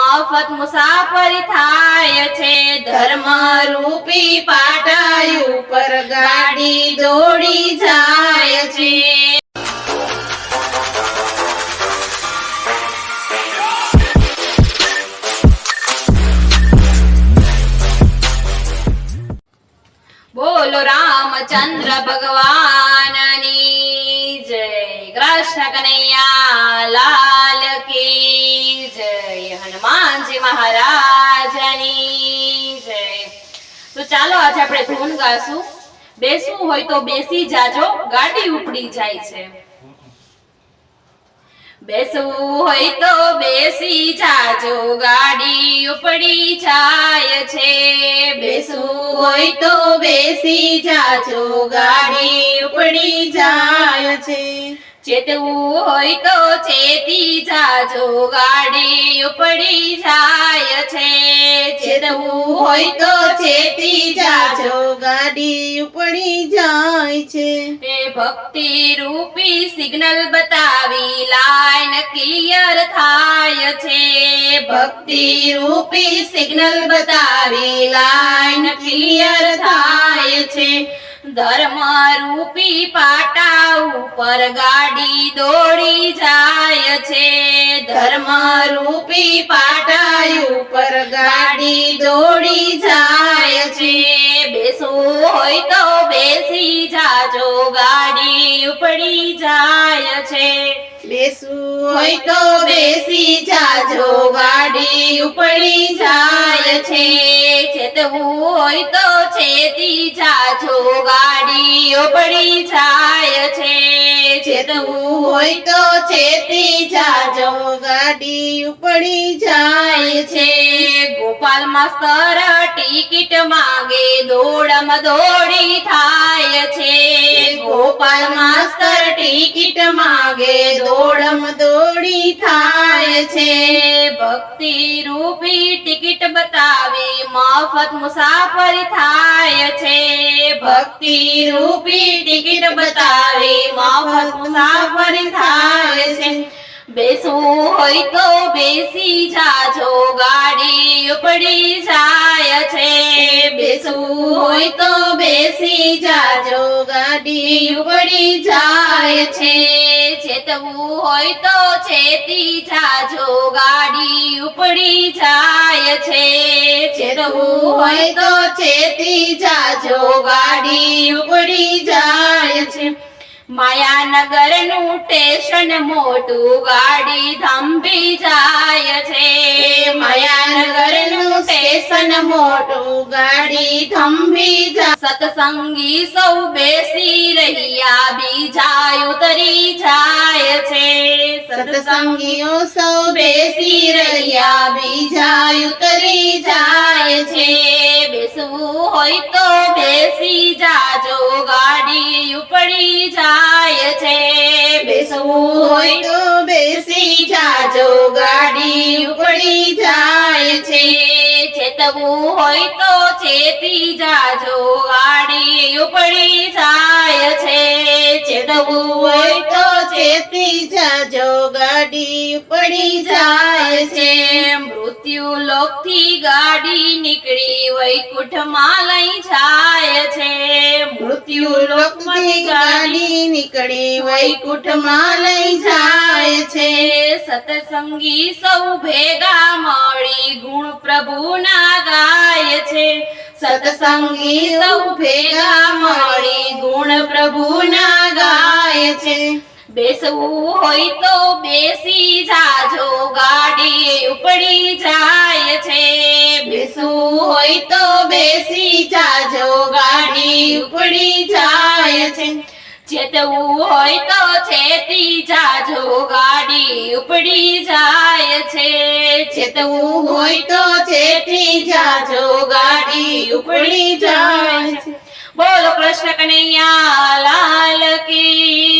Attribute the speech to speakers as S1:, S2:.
S1: મફત મુસાફરી થાય છે। ધર્મ રૂપી પાટા ઉપર ગાડી દોડી જાય છે। બોલો રામચંદ્ર ભગવાનની જય। કૃષ્ણ કનૈયા લાલ કી જય। હનુમાનજી મહારાજની જય। તો ચાલો આજે આપણે ધૂન ગાશું। બેસવું હોય તો બેસી જાજો, ગાડી ઉપડી જાય છે। બેસવું હોય તો બેસી જાજો, ગાડી ઉપડી જાય છે। બેસવું હોય તો બેસી જાજો, ગાડી ઉપડી જાય છે। ચેતવું હોય તો ચેતી જાજો, ગાડી ઉપડી જાય છે। ચેતવું હોય તો ચેતી જાજો, ગાડી ઉપડી જાય છે। એ ભક્તિ રૂપી સિગ્નલ બતાવી લાઈન ક્લિયર થાય છે। ભક્તિ રૂપી સિગ્નલ બતાવી લાઈન ક્લિયર થાય છે। ધર્મ રૂપી પાટા ઉપર ગાડી દોડી જાય છે। ધર્મ રૂપી પાટા ઉપર ગાડી દોડી જાય છે। બેસવું હોય તો બેસી જાજો, ગાડી ઉપડી જાય છે। બેસવું હોય તો બેસી જાજો, ગાડી ઉપડી જાય છે। ચેતવું હોય તો ચેતી જાજો, ગાડી ઉપડી જાય છે। ચેતવું હોય તો ચેતી જાજો, ગાડી ઉપડી જાય છે। ગોપાલ માસ્તર ટિકિટ માંગે, દોડમ દોડી થાય છે। ગોપાલ માસ્તર ટિકિટ માંગે, દોડમ દોડી થાય છે। ભક્તિ રૂપી ટિકિટ બતાવી મફત મુસાફરી થાય છે। ભક્તિ રૂપી ટિકિટ બતાવી મફત મુસાફરી થાય છે। બેસવું હોય તો બેસી જાજો, ગાડી ઉપડી જાય છે। બેસવું હોય તો બેસી જાજો, ગાડી ઉપડી જાય છે। ચેતવું હોય તો ચેતી જાજો, ગાડી ઉપડી જાય છે। ચેતવું હોય તો ચેતી જાજો, ગાડી ઉપડી જાય છે। માયાનગર નું સ્ટેશન મોટું, ગાડી થંભી જાય છે। માયાનગર નું સ્ટેશન મોટું, ગાડી થંભી જાય। સત્સંગી સૌ બેસી રહ્યા, બીજા ઉતરી જાય છે। સત્સંગીઓ સૌ બેસી રહ્યા, બીજા ઉતરી જાય છે। બેસવું હોય તો બેસી જાજો, ગાડી ઉપડી જાય છે। બેસવું હોય તો બેસી જાજો, ગાડી ઉપડી જાય છે। ચેતવું હોય તો ચેતી જાજો, ગાડી ઉપડી જાય છે। ચેતવું હોય તો ચેતી જાજો, ગાડી ઉપડી જાય છે। મૃત્યુ લોકથી ગાડી નીકળી વૈકુંઠમાં લઈ જાય છે। મૃત્યુ લોકથી ગાડી નીકળી વૈકુંઠમાં લઈ જાય છે। સત્સંગી સૌ ભેગા મળી ગુણ પ્રભુના ગાય છે। સત્સંગી સૌ ભેગા મળી ગુણ પ્રભુના ગાય છે। બેસવું હોય તો બેસી જાજો, ગાડી ઉપડી જાય છે। બેસવું હોય તો બેસી જાજો, ગાડી ઉપડી જાય છે। ચેતવું હોય તો ચેતી જાજો, ગાડી ઉપડી જાય છે। ચેતવું હોય તો ચેતી જાજો, ગાડી ઉપડી જાય છે। બોલો કૃષ્ણ કનૈયા લાલ કી